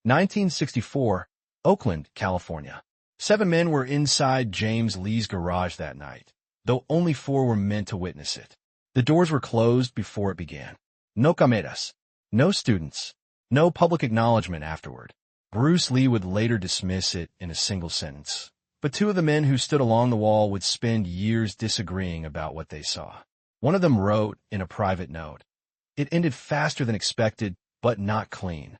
1964, Oakland, California. 7 men were inside James Lee's garage that night, though only 4 were meant to witness it. The doors were closed before it began. No cameras, no students, no public acknowledgement afterward. Bruce Lee would later dismiss it in a single sentence. But 2 of the men who stood along the wall would spend years disagreeing about what they saw. One of them wrote in a private note, "It ended faster than expected, but not clean."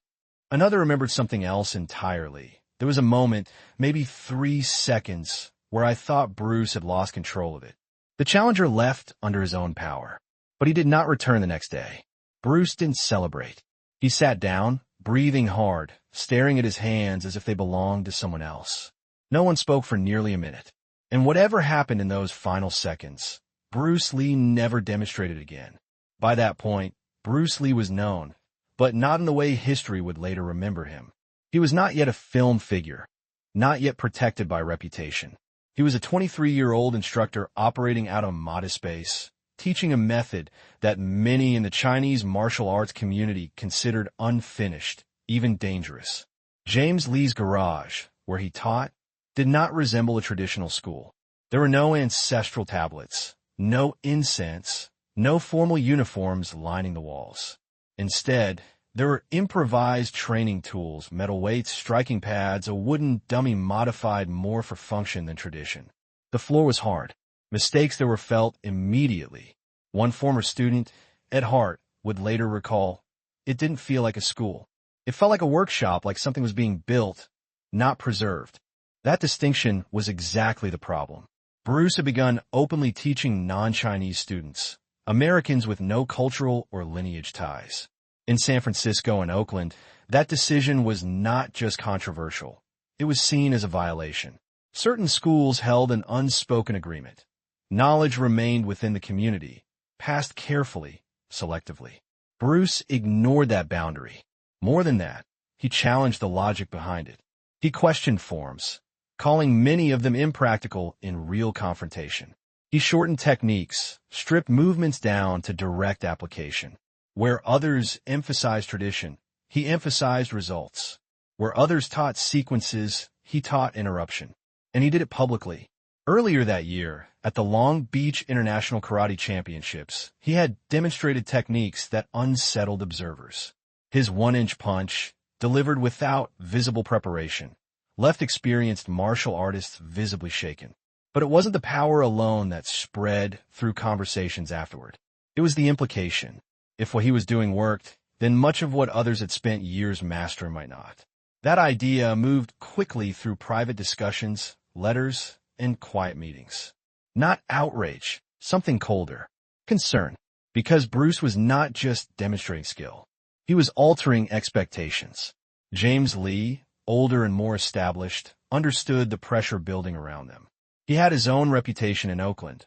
Another remembered something else entirely. There was a moment, maybe 3 seconds, where I thought Bruce had lost control of it. The challenger left under his own power, but he did not return the next day. Bruce didn't celebrate. He sat down, breathing hard, staring at his hands as if they belonged to someone else. No one spoke for nearly a minute. And whatever happened in those final seconds, Bruce Lee never demonstrated again. By that point, Bruce Lee was known, but not in the way history would later remember him. He was not yet a film figure, not yet protected by reputation. He was a 23-year-old instructor operating out of a modest base, teaching a method that many in the Chinese martial arts community considered unfinished, even dangerous. James Lee's garage, where he taught, did not resemble a traditional school. There were no ancestral tablets, no incense, no formal uniforms lining the walls. Instead, there were improvised training tools, metal weights, striking pads, a wooden dummy modified more for function than tradition. The floor was hard. Mistakes there were felt immediately. One former student, Ed Hart, would later recall, "It didn't feel like a school. It felt like a workshop, like something was being built, not preserved." That distinction was exactly the problem. Bruce had begun openly teaching non-Chinese students, Americans with no cultural or lineage ties. In San Francisco and Oakland, that decision was not just controversial. It was seen as a violation. Certain schools held an unspoken agreement. Knowledge remained within the community, passed carefully, selectively. Bruce ignored that boundary. More than that, he challenged the logic behind it. He questioned forms, calling many of them impractical in real confrontation. He shortened techniques, stripped movements down to direct application. Where others emphasized tradition, he emphasized results. Where others taught sequences, he taught interruption. And he did it publicly. Earlier that year, at the Long Beach International Karate Championships, he had demonstrated techniques that unsettled observers. His 1-inch punch, delivered without visible preparation, left experienced martial artists visibly shaken. But it wasn't the power alone that spread through conversations afterward. It was the implication. If what he was doing worked, then much of what others had spent years mastering might not. That idea moved quickly through private discussions, letters, and quiet meetings. Not outrage, something colder. Concern. Because Bruce was not just demonstrating skill. He was altering expectations. James Lee, older and more established, understood the pressure building around them. He had his own reputation in Oakland.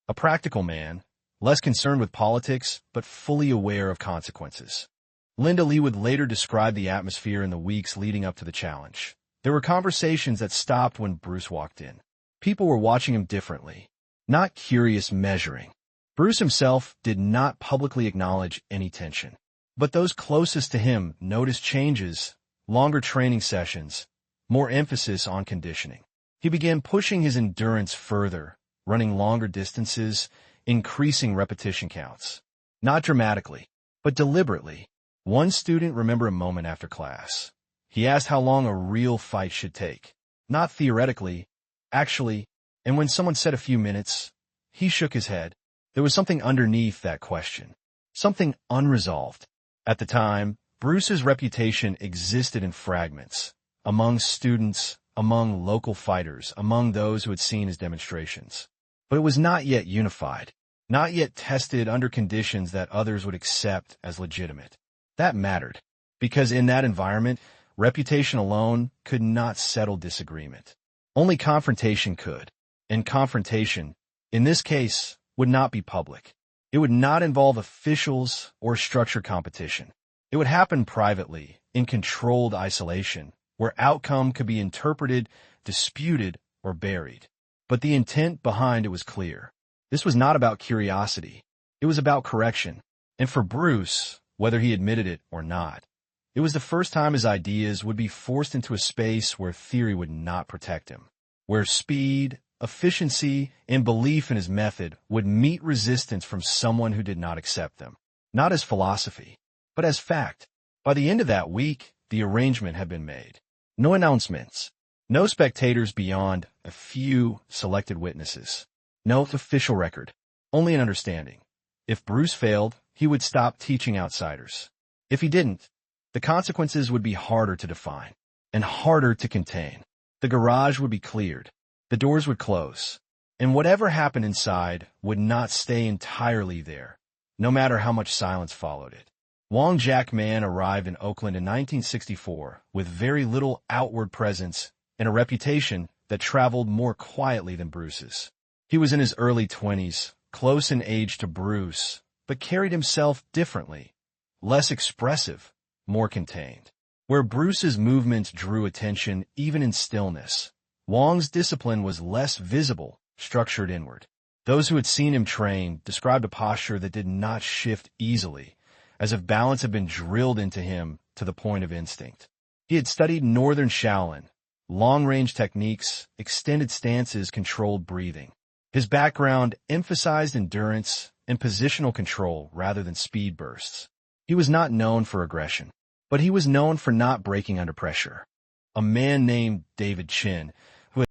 A practical man, less concerned with politics, but fully aware of consequences. Linda Lee would later describe the atmosphere in the weeks leading up to the challenge. There were conversations that stopped when Bruce walked in. People were watching him differently, not curious measuring. Bruce himself did not publicly acknowledge any tension. But those closest to him noticed changes, longer training sessions, more emphasis on conditioning. He began pushing his endurance further, running longer distances, increasing repetition counts. Not dramatically, but deliberately. One student remembered a moment after class. He asked how long a real fight should take. Not theoretically, actually, and when someone said a few minutes, he shook his head. There was something underneath that question. Something unresolved. At the time, Bruce's reputation existed in fragments. Among students, among local fighters, among those who had seen his demonstrations. But it was not yet unified, not yet tested under conditions that others would accept as legitimate. That mattered, because in that environment, reputation alone could not settle disagreement. Only confrontation could, and confrontation, in this case, would not be public. It would not involve officials or structured competition. It would happen privately, in controlled isolation, where outcome could be interpreted, disputed, or buried. But the intent behind it was clear. This was not about curiosity. It was about correction. And for Bruce, whether he admitted it or not, It was the first time his ideas would be forced into a space where theory would not protect him, where speed, efficiency, and belief in his method would meet resistance from someone who did not accept them, not as philosophy, but as fact. By the end of that week, the arrangement had been made. No announcements, no spectators beyond a few selected witnesses, no official record, only an understanding. If Bruce failed, he would stop teaching outsiders. If he didn't, the consequences would be harder to define and harder to contain. The garage would be cleared, the doors would close, and whatever happened inside would not stay entirely there, no matter how much silence followed it. Wong Jack Man arrived in Oakland in 1964 with very little outward presence and a reputation that traveled more quietly than Bruce's. He was in his early 20s, close in age to Bruce, but carried himself differently, less expressive, more contained. Where Bruce's movements drew attention even in stillness, Wong's discipline was less visible, structured inward. Those who had seen him train described a posture that did not shift easily, as if balance had been drilled into him to the point of instinct. He had studied Northern Shaolin, long-range techniques, extended stances, controlled breathing. His background emphasized endurance and positional control rather than speed bursts. He was not known for aggression, but he was known for not breaking under pressure. A man named David Chin, who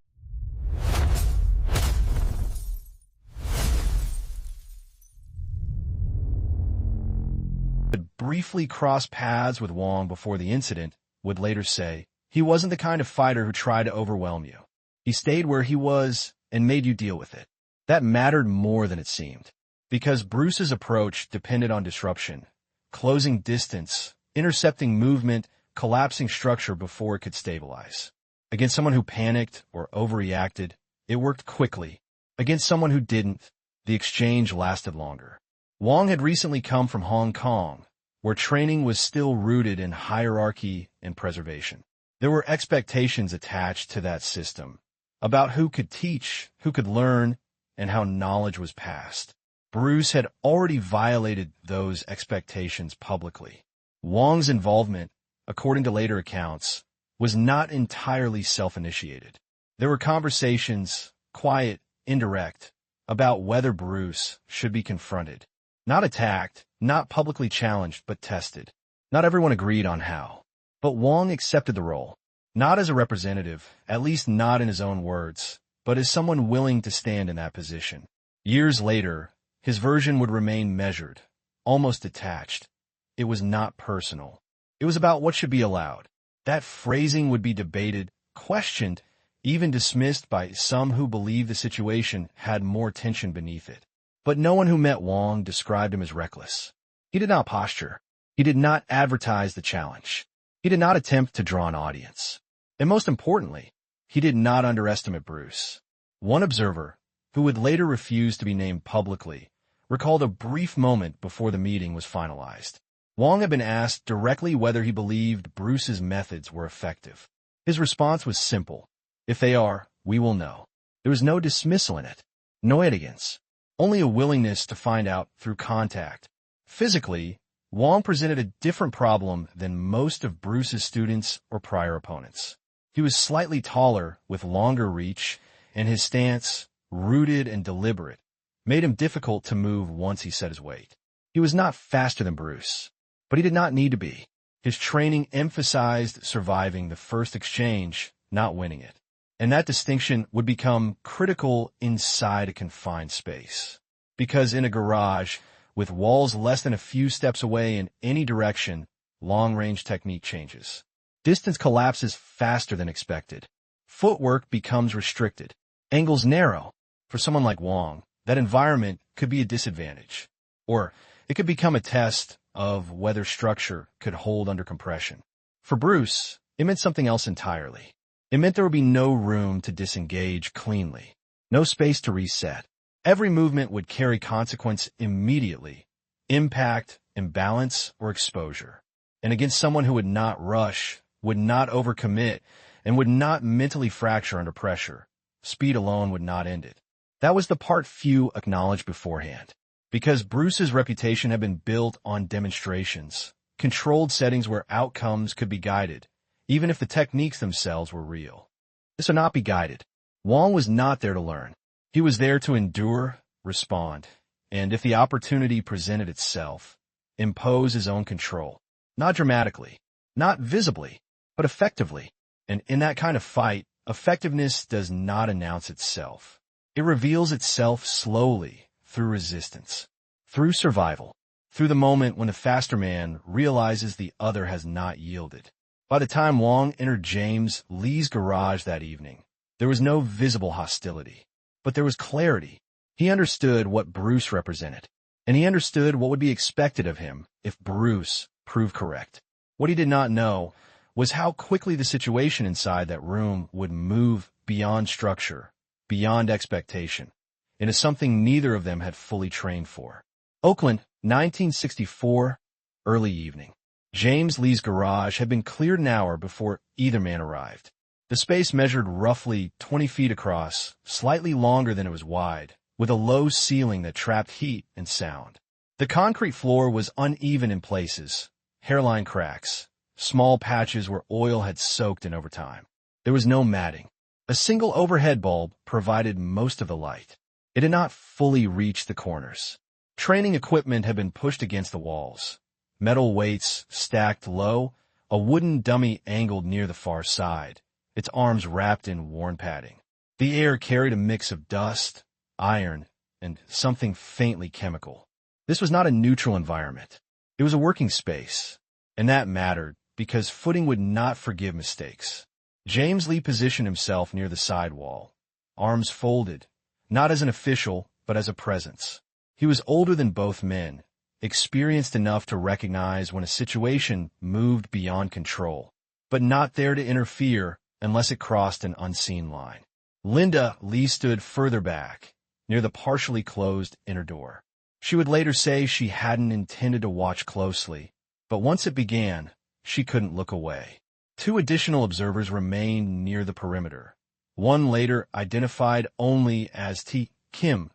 had briefly crossed paths with Wong before the incident, would later say, he wasn't the kind of fighter who tried to overwhelm you. He stayed where he was and made you deal with it. That mattered more than it seemed, because Bruce's approach depended on disruption, closing distance, intercepting movement, collapsing structure before it could stabilize. Against someone who panicked or overreacted, it worked quickly. Against someone who didn't, the exchange lasted longer. Wong had recently come from Hong Kong, where training was still rooted in hierarchy and preservation. There were expectations attached to that system, about who could teach, who could learn, and how knowledge was passed. Bruce had already violated those expectations publicly. Wong's involvement, according to later accounts, was not entirely self-initiated. There were conversations, quiet, indirect, about whether Bruce should be confronted. Not attacked, not publicly challenged, but tested. Not everyone agreed on how. But Wong accepted the role, not as a representative, at least not in his own words, but as someone willing to stand in that position. Years later, his version would remain measured, almost detached. It was not personal. It was about what should be allowed. That phrasing would be debated, questioned, even dismissed by some who believed the situation had more tension beneath it. But no one who met Wong described him as reckless. He did not posture. He did not advertise the challenge. He did not attempt to draw an audience. And most importantly, he did not underestimate Bruce. One observer, who would later refuse to be named publicly, recalled a brief moment before the meeting was finalized. Wong had been asked directly whether he believed Bruce's methods were effective. His response was simple. If they are, we will know. There was no dismissal in it, no arrogance, only a willingness to find out through contact. Physically, Wong presented a different problem than most of Bruce's students or prior opponents. He was slightly taller, with longer reach, and his stance, rooted and deliberate, made him difficult to move once he set his weight. He was not faster than Bruce, but he did not need to be. His training emphasized surviving the first exchange, not winning it. And that distinction would become critical inside a confined space. Because in a garage, with walls less than a few steps away in any direction, long-range technique changes. Distance collapses faster than expected. Footwork becomes restricted. Angles narrow. For someone like Wong, that environment could be a disadvantage. Or it could become a test of whether structure could hold under compression. For Bruce, it meant something else entirely. It meant there would be no room to disengage cleanly, no space to reset. Every movement would carry consequence immediately, impact, imbalance, or exposure. And against someone who would not rush, would not overcommit, and would not mentally fracture under pressure, speed alone would not end it. That was the part few acknowledged beforehand. Because Bruce's reputation had been built on demonstrations, controlled settings where outcomes could be guided, even if the techniques themselves were real. This would not be guided. Wong was not there to learn. He was there to endure, respond, and if the opportunity presented itself, impose his own control. Not dramatically, not visibly, but effectively. And in that kind of fight, effectiveness does not announce itself. It reveals itself slowly through resistance, through survival, through the moment when the faster man realizes the other has not yielded. By the time Wong entered James Lee's garage that evening, there was no visible hostility, but there was clarity. He understood what Bruce represented, and he understood what would be expected of him if Bruce proved correct. What he did not know was how quickly the situation inside that room would move beyond structure, beyond expectation, into something neither of them had fully trained for. Oakland, 1964, early evening. James Lee's garage had been cleared an hour before either man arrived. The space measured roughly 20 feet across, slightly longer than it was wide, with a low ceiling that trapped heat and sound. The concrete floor was uneven in places, hairline cracks, small patches where oil had soaked in over time. There was no matting. A single overhead bulb provided most of the light. It did not fully reach the corners. Training equipment had been pushed against the walls. Metal weights stacked low, a wooden dummy angled near the far side, its arms wrapped in worn padding. The air carried a mix of dust, iron, and something faintly chemical. This was not a neutral environment. It was a working space, and that mattered because footing would not forgive mistakes. James Lee positioned himself near the side wall, arms folded, not as an official, but as a presence. He was older than both men, experienced enough to recognize when a situation moved beyond control, but not there to interfere unless it crossed an unseen line. Linda Lee stood further back, near the partially closed inner door. She would later say she hadn't intended to watch closely, but once it began, she couldn't look away. Two additional observers remained near the perimeter, one later identified only as T. Kim,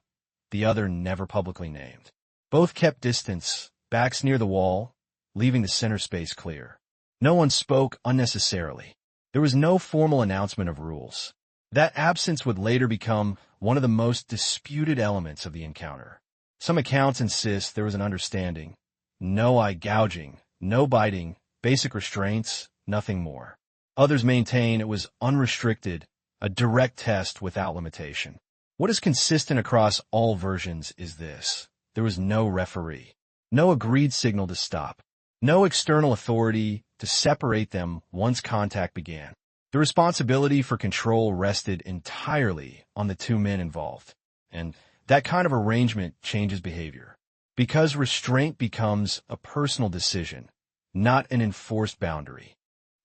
the other never publicly named. Both kept distance, backs near the wall, leaving the center space clear. No one spoke unnecessarily. There was no formal announcement of rules. That absence would later become one of the most disputed elements of the encounter. Some accounts insist there was an understanding. No eye gouging, no biting, basic restraints, nothing more. Others maintain it was unrestricted, a direct test without limitation. What is consistent across all versions is this. There was no referee, no agreed signal to stop, no external authority to separate them once contact began. The responsibility for control rested entirely on the two men involved, and that kind of arrangement changes behavior, because restraint becomes a personal decision, not an enforced boundary.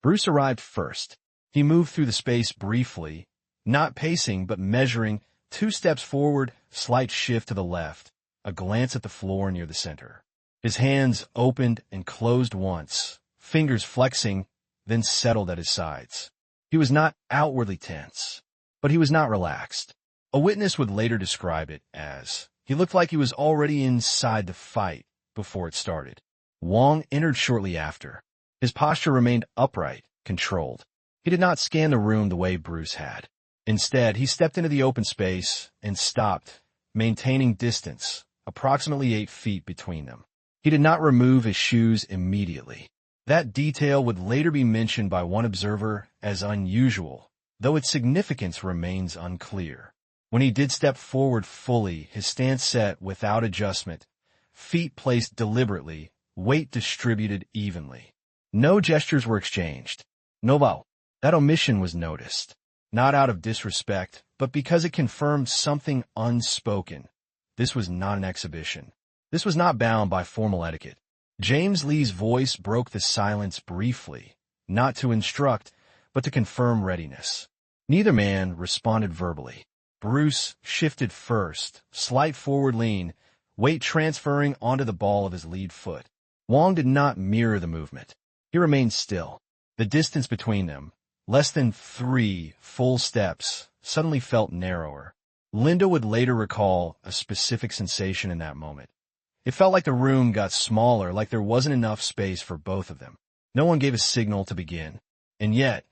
Bruce arrived first. He moved through the space briefly, not pacing but measuring, 2 steps forward, slight shift to the left, a glance at the floor near the center. His hands opened and closed once, fingers flexing, then settled at his sides. He was not outwardly tense, but he was not relaxed. A witness would later describe it as, he looked like he was already inside the fight before it started. Wong entered shortly after. His posture remained upright, controlled. He did not scan the room the way Bruce had. Instead, he stepped into the open space and stopped, maintaining distance, approximately 8 feet between them. He did not remove his shoes immediately. That detail would later be mentioned by one observer as unusual, though its significance remains unclear. When he did step forward fully, his stance set without adjustment, feet placed deliberately, weight distributed evenly. No gestures were exchanged. No bow. That omission was noticed, not out of disrespect, but because it confirmed something unspoken. This was not an exhibition. This was not bound by formal etiquette. James Lee's voice broke the silence briefly, not to instruct, but to confirm readiness. Neither man responded verbally. Bruce shifted first, slight forward lean, weight transferring onto the ball of his lead foot. Wong did not mirror the movement. He remained still. The distance between them, less than 3 full steps, suddenly felt narrower. Linda would later recall a specific sensation in that moment. It felt like the room got smaller, like there wasn't enough space for both of them. No one gave a signal to begin. And yet,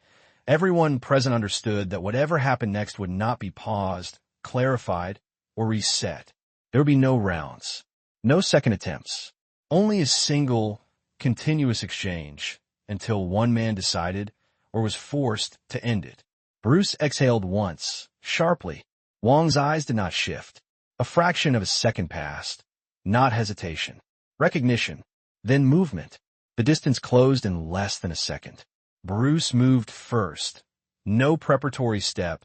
everyone present understood that whatever happened next would not be paused, clarified, or reset. There would be no rounds, no second attempts, only a single, continuous exchange until one man decided or was forced to end it. Bruce exhaled once, sharply. Wong's eyes did not shift. A fraction of a second passed. Not hesitation. Recognition. Then movement. The distance closed in less than a second. Bruce moved first. No preparatory step.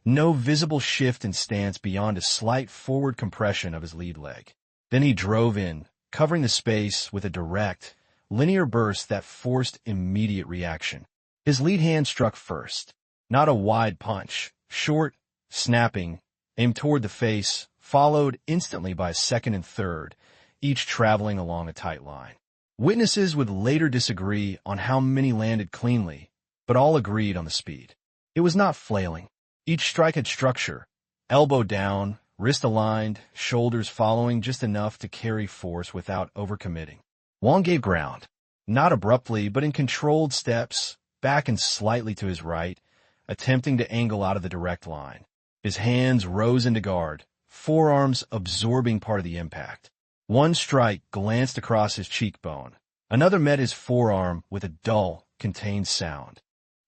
No visible shift in stance beyond a slight forward compression of his lead leg. Then he drove in, covering the space with a direct, linear burst that forced immediate reaction. His lead hand struck first. Not a wide punch. Short, snapping, aimed toward the face, followed instantly by a second and third, each traveling along a tight line. Witnesses would later disagree on how many landed cleanly, but all agreed on the speed. It was not flailing. Each strike had structure, elbow down, wrist aligned, shoulders following just enough to carry force without overcommitting. Wong gave ground, not abruptly, but in controlled steps, back and slightly to his right, attempting to angle out of the direct line. His hands rose into guard, forearms absorbing part of the impact. One strike glanced across his cheekbone. Another met his forearm with a dull, contained sound.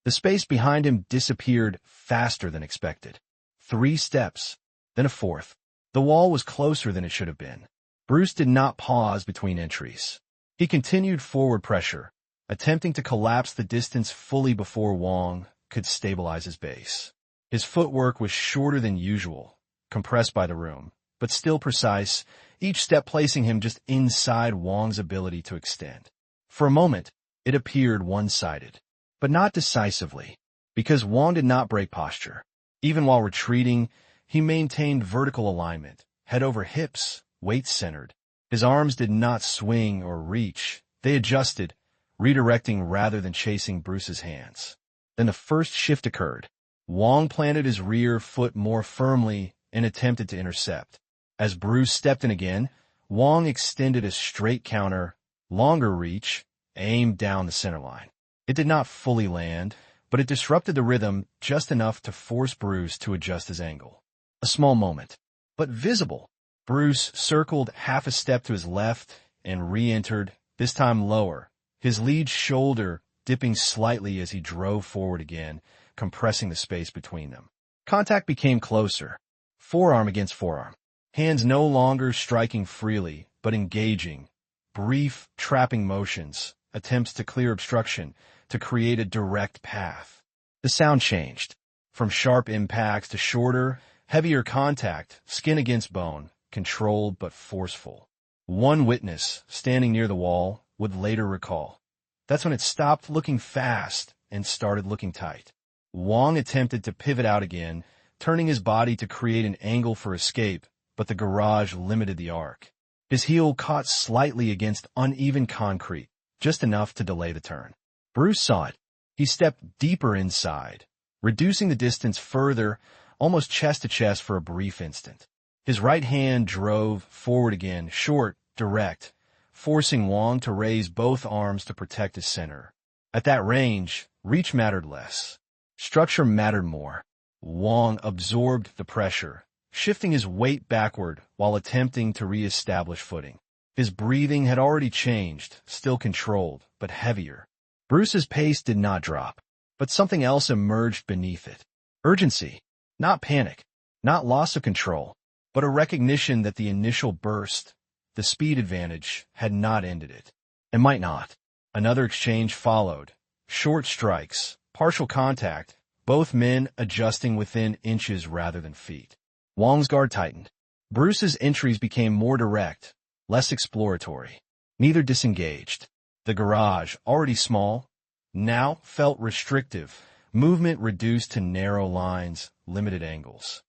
The space behind him disappeared faster than expected. 3 steps, then a fourth. The wall was closer than it should have been. Bruce did not pause between entries. He continued forward pressure, attempting to collapse the distance fully before Wong could stabilize his base. His footwork was shorter than usual, compressed by the room, but still precise, each step placing him just inside Wong's ability to extend. For a moment, it appeared one-sided, but not decisively, because Wong did not break posture. Even while retreating, he maintained vertical alignment, head over hips, weight centered. His arms did not swing or reach. They adjusted, redirecting rather than chasing Bruce's hands. Then the first shift occurred. Wong planted his rear foot more firmly and attempted to intercept. As Bruce stepped in again, Wong extended a straight counter, longer reach, aimed down the center line. It did not fully land, but it disrupted the rhythm just enough to force Bruce to adjust his angle. A small moment, but visible. Bruce circled half a step to his left and re-entered, this time lower, his lead shoulder dipping slightly as he drove forward again, compressing the space between them. Contact became closer, forearm against forearm, hands no longer striking freely, but engaging, brief, trapping motions, attempts to clear obstruction, to create a direct path. The sound changed, from sharp impacts to shorter, heavier contact, skin against bone, controlled but forceful. One witness, standing near the wall, would later recall. That's when it stopped looking fast and started looking tight. Wong attempted to pivot out again, turning his body to create an angle for escape, but the garage limited the arc. His heel caught slightly against uneven concrete, just enough to delay the turn. Bruce saw it. He stepped deeper inside, reducing the distance further, almost chest to chest for a brief instant. His right hand drove forward again, short, direct, forcing Wong to raise both arms to protect his center. At that range, reach mattered less. Structure mattered more. Wong absorbed the pressure, shifting his weight backward while attempting to re-establish footing. His breathing had already changed, still controlled, but heavier. Bruce's pace did not drop, but something else emerged beneath it. Urgency. Not panic, not loss of control, but a recognition that the initial burst, the speed advantage, had not ended it. It might not. Another exchange followed. Short strikes, partial contact, both men adjusting within inches rather than feet. Wong's guard tightened. Bruce's entries became more direct, less exploratory. Neither disengaged. The garage, already small, now felt restrictive, movement reduced to narrow lines, limited angles.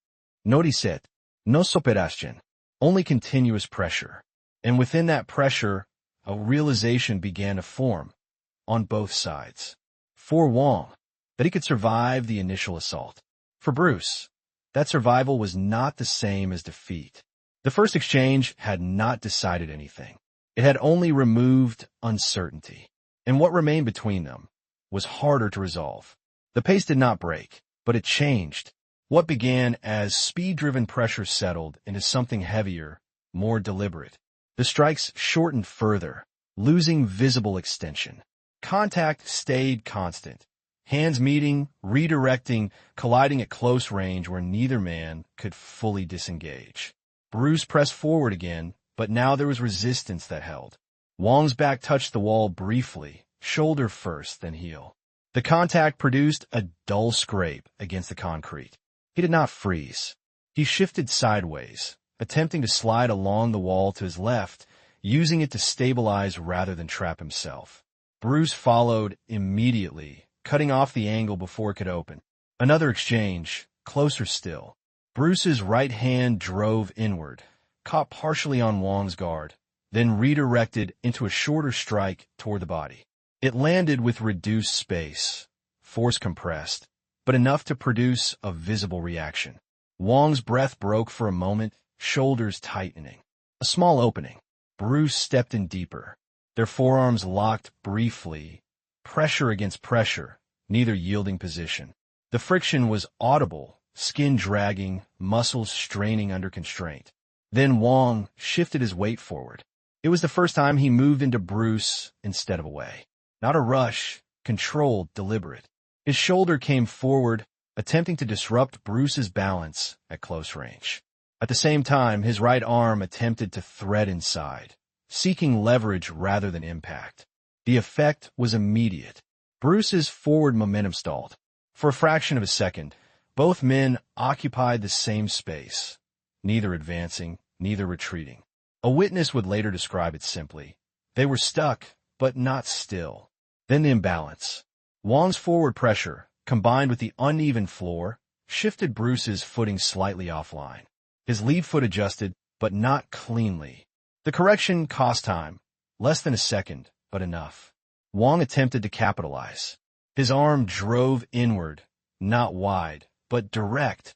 No reset, no superación, only continuous pressure. And within that pressure, a realization began to form, on both sides. For Wong, that he could survive the initial assault. For Bruce, that survival was not the same as defeat. The first exchange had not decided anything. It had only removed uncertainty. And what remained between them was harder to resolve. The pace did not break, but it changed. What began as speed-driven pressure settled into something heavier, more deliberate. The strikes shortened further, losing visible extension. Contact stayed constant. Hands meeting, redirecting, colliding at close range where neither man could fully disengage. Bruce pressed forward again, but now there was resistance that held. Wong's back touched the wall briefly, shoulder first, then heel. The contact produced a dull scrape against the concrete. He did not freeze. He shifted sideways, attempting to slide along the wall to his left, using it to stabilize rather than trap himself. Bruce followed immediately, cutting off the angle before it could open. Another exchange, closer still. Bruce's right hand drove inward, caught partially on Wong's guard, then redirected into a shorter strike toward the body. It landed with reduced space, force compressed, but enough to produce a visible reaction. Wong's breath broke for a moment, shoulders tightening. A small opening. Bruce stepped in deeper. Their forearms locked briefly, pressure against pressure, neither yielding position. The friction was audible, skin dragging, muscles straining under constraint. Then Wong shifted his weight forward. It was the first time he moved into Bruce instead of away. Not a rush, controlled, deliberate. His shoulder came forward, attempting to disrupt Bruce's balance at close range. At the same time, his right arm attempted to thread inside, seeking leverage rather than impact. The effect was immediate. Bruce's forward momentum stalled. For a fraction of a second, both men occupied the same space, neither advancing, neither retreating. A witness would later describe it simply. They were stuck, but not still. Then the imbalance. Wong's forward pressure, combined with the uneven floor, shifted Bruce's footing slightly offline. His lead foot adjusted, but not cleanly. The correction cost time, less than a second, but enough. Wong attempted to capitalize. His arm drove inward, not wide, but direct,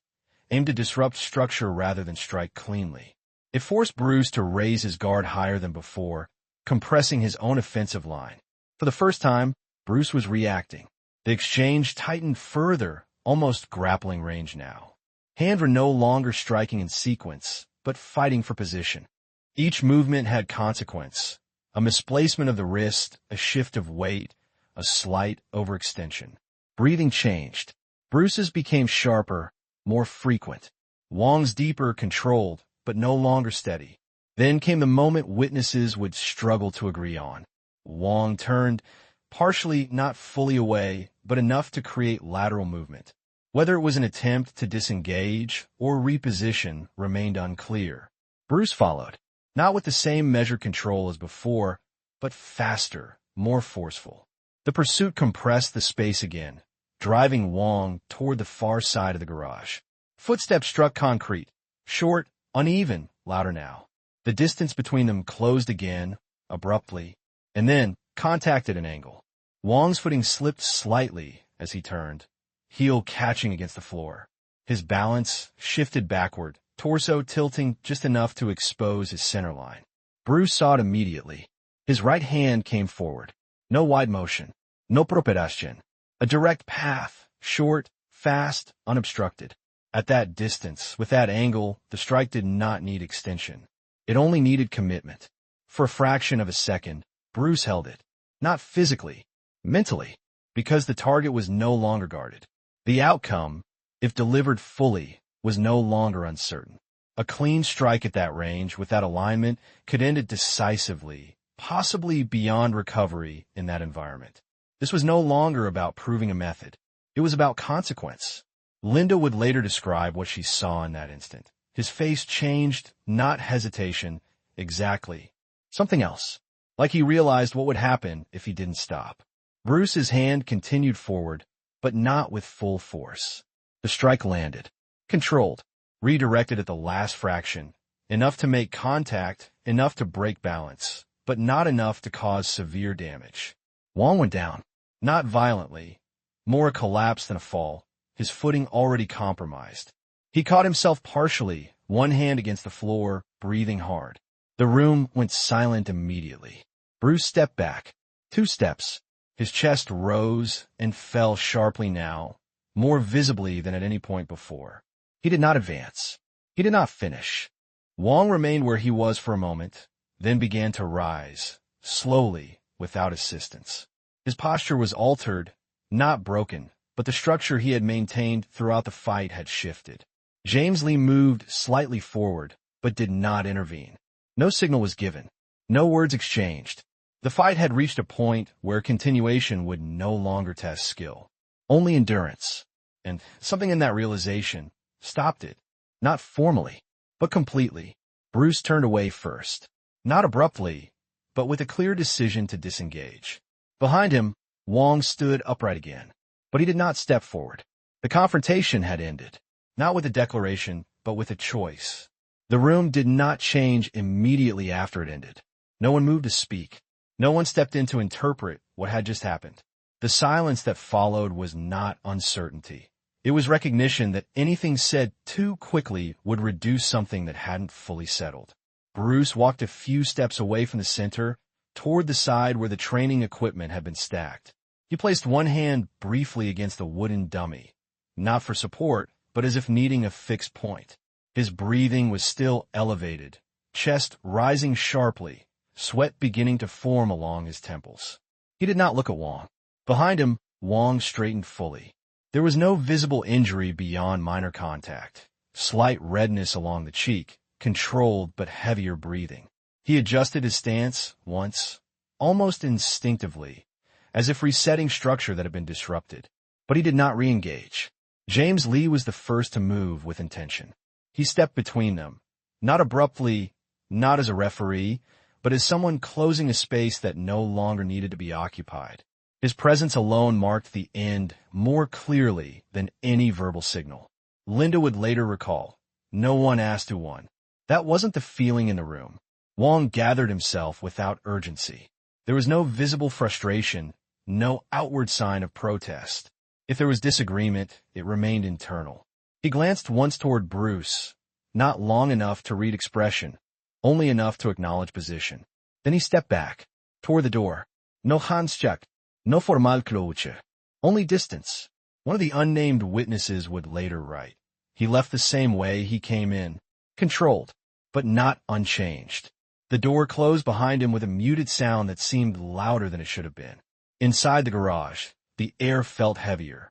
aimed to disrupt structure rather than strike cleanly. It forced Bruce to raise his guard higher than before, compressing his own offensive line. For the first time, Bruce was reacting. The exchange tightened further, almost grappling range now. Hands were no longer striking in sequence, but fighting for position. Each movement had consequence. A misplacement of the wrist, a shift of weight, a slight overextension. Breathing changed. Bruce's became sharper, more frequent. Wong's deeper, controlled, but no longer steady. Then came the moment witnesses would struggle to agree on. Wong turned, partially not fully away, but enough to create lateral movement. Whether it was an attempt to disengage or reposition remained unclear. Bruce followed, not with the same measured control as before, but faster, more forceful. The pursuit compressed the space again, driving Wong toward the far side of the garage. Footsteps struck concrete, short, uneven, louder now. The distance between them closed again, abruptly, and then contact at an angle. Wong's footing slipped slightly as he turned, heel catching against the floor. His balance shifted backward, torso tilting just enough to expose his center line. Bruce saw it immediately. His right hand came forward. No wide motion, no propagation. A direct path, short, fast, unobstructed. At that distance, with that angle, the strike did not need extension. It only needed commitment. For a fraction of a second, Bruce held it. Not physically, mentally, because the target was no longer guarded. The outcome, if delivered fully, was no longer uncertain. A clean strike at that range, without alignment, could end it decisively, possibly beyond recovery in that environment. This was no longer about proving a method. It was about consequence. Linda would later describe what she saw in that instant. His face changed, not hesitation, exactly. Something else. Like he realized what would happen if he didn't stop. Bruce's hand continued forward, but not with full force. The strike landed. Controlled. Redirected at the last fraction. Enough to make contact, enough to break balance, but not enough to cause severe damage. Wong went down. Not violently. More a collapse than a fall. His footing already compromised. He caught himself partially, one hand against the floor, breathing hard. The room went silent immediately. Bruce stepped back. 2 steps. His chest rose and fell sharply now, more visibly than at any point before. He did not advance. He did not finish. Wong remained where he was for a moment, then began to rise, slowly, without assistance. His posture was altered, not broken, but the structure he had maintained throughout the fight had shifted. James Lee moved slightly forward, but did not intervene. No signal was given. No words exchanged. The fight had reached a point where continuation would no longer test skill, only endurance. And something in that realization stopped it, not formally, but completely. Bruce turned away first, not abruptly, but with a clear decision to disengage. Behind him, Wong stood upright again, but he did not step forward. The confrontation had ended, not with a declaration, but with a choice. The room did not change immediately after it ended. No one moved to speak. No one stepped in to interpret what had just happened. The silence that followed was not uncertainty. It was recognition that anything said too quickly would reduce something that hadn't fully settled. Bruce walked a few steps away from the center, toward the side where the training equipment had been stacked. He placed one hand briefly against a wooden dummy, not for support, but as if needing a fixed point. His breathing was still elevated, chest rising sharply, sweat beginning to form along his temples. He did not look at Wong. Behind him, Wong straightened fully. There was no visible injury beyond minor contact, slight redness along the cheek, controlled but heavier breathing. He adjusted his stance once, almost instinctively, as if resetting structure that had been disrupted. But he did not re-engage. James Lee was the first to move with intention. He stepped between them, not abruptly, not as a referee, but as someone closing a space that no longer needed to be occupied. His presence alone marked the end more clearly than any verbal signal. Linda would later recall, no one asked who won. That wasn't the feeling in the room. Wong gathered himself without urgency. There was no visible frustration, no outward sign of protest. If there was disagreement, it remained internal. He glanced once toward Bruce, not long enough to read expression, only enough to acknowledge position. Then he stepped back, toward the door. No handshake, no formal closure, only distance. One of the unnamed witnesses would later write. He left the same way he came in, controlled, but not unchanged. The door closed behind him with a muted sound that seemed louder than it should have been. Inside the garage, the air felt heavier.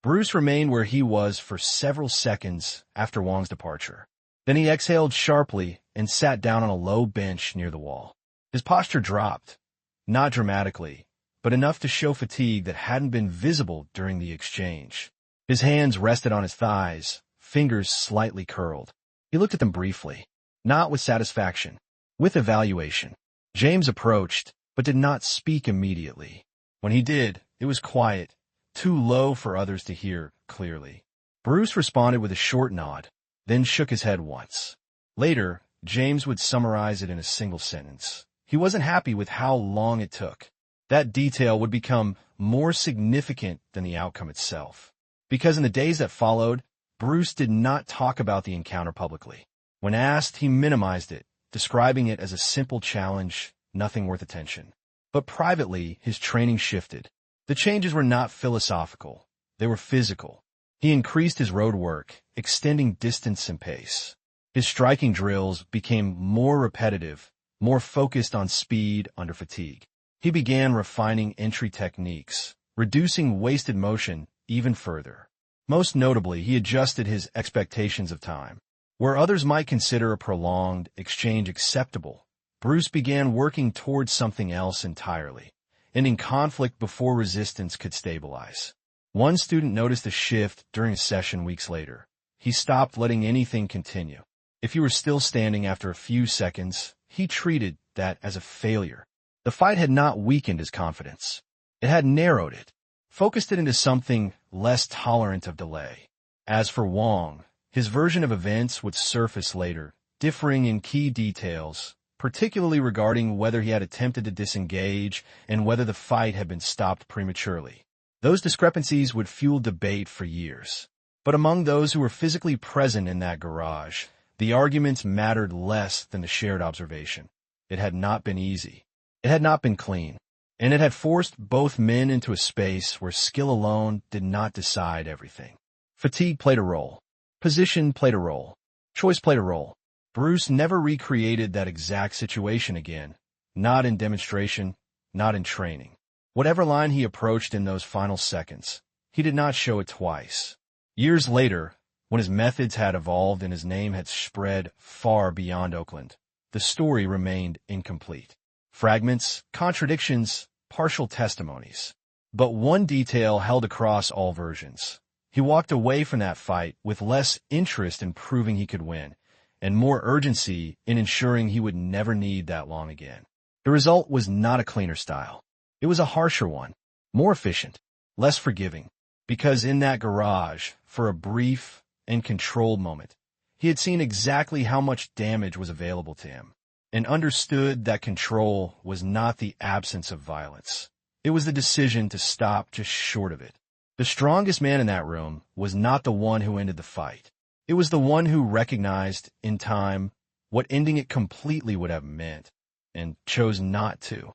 Bruce remained where he was for several seconds after Wong's departure. Then he exhaled sharply and sat down on a low bench near the wall. His posture dropped, not dramatically, but enough to show fatigue that hadn't been visible during the exchange. His hands rested on his thighs, fingers slightly curled. He looked at them briefly, not with satisfaction, with evaluation. James approached, but did not speak immediately. When he did, it was quiet, too low for others to hear clearly. Bruce responded with a short nod, then shook his head once. Later, James would summarize it in a single sentence. He wasn't happy with how long it took. That detail would become more significant than the outcome itself. Because in the days that followed, Bruce did not talk about the encounter publicly. When asked, he minimized it, describing it as a simple challenge, nothing worth attention. But privately, his training shifted. The changes were not philosophical. They were physical. He increased his road work, extending distance and pace. His striking drills became more repetitive, more focused on speed under fatigue. He began refining entry techniques, reducing wasted motion even further. Most notably, he adjusted his expectations of time. Where others might consider a prolonged exchange acceptable, Bruce began working towards something else entirely, ending conflict before resistance could stabilize. One student noticed a shift during a session weeks later. He stopped letting anything continue. If you were still standing after a few seconds, he treated that as a failure. The fight had not weakened his confidence. It had narrowed it, focused it into something less tolerant of delay. As for Wong, his version of events would surface later, differing in key details, particularly regarding whether he had attempted to disengage and whether the fight had been stopped prematurely. Those discrepancies would fuel debate for years. But among those who were physically present in that garage, The arguments mattered less than the shared observation. It had not been easy. It had not been clean. And it had forced both men into a space where skill alone did not decide everything. Fatigue played a role. Position played a role. Choice played a role. Bruce never recreated that exact situation again. Not in demonstration, not in training. Whatever line he approached in those final seconds, he did not show it twice. Years later, when his methods had evolved and his name had spread far beyond Oakland, the story remained incomplete. Fragments, contradictions, partial testimonies. But one detail held across all versions. He walked away from that fight with less interest in proving he could win, and more urgency in ensuring he would never need that long again. The result was not a cleaner style. It was a harsher one, more efficient, less forgiving, because in that garage, for a brief and controlled moment, he had seen exactly how much damage was available to him, and understood that control was not the absence of violence. It was the decision to stop just short of it. The strongest man in that room was not the one who ended the fight. It was the one who recognized, in time, what ending it completely would have meant, and chose not to.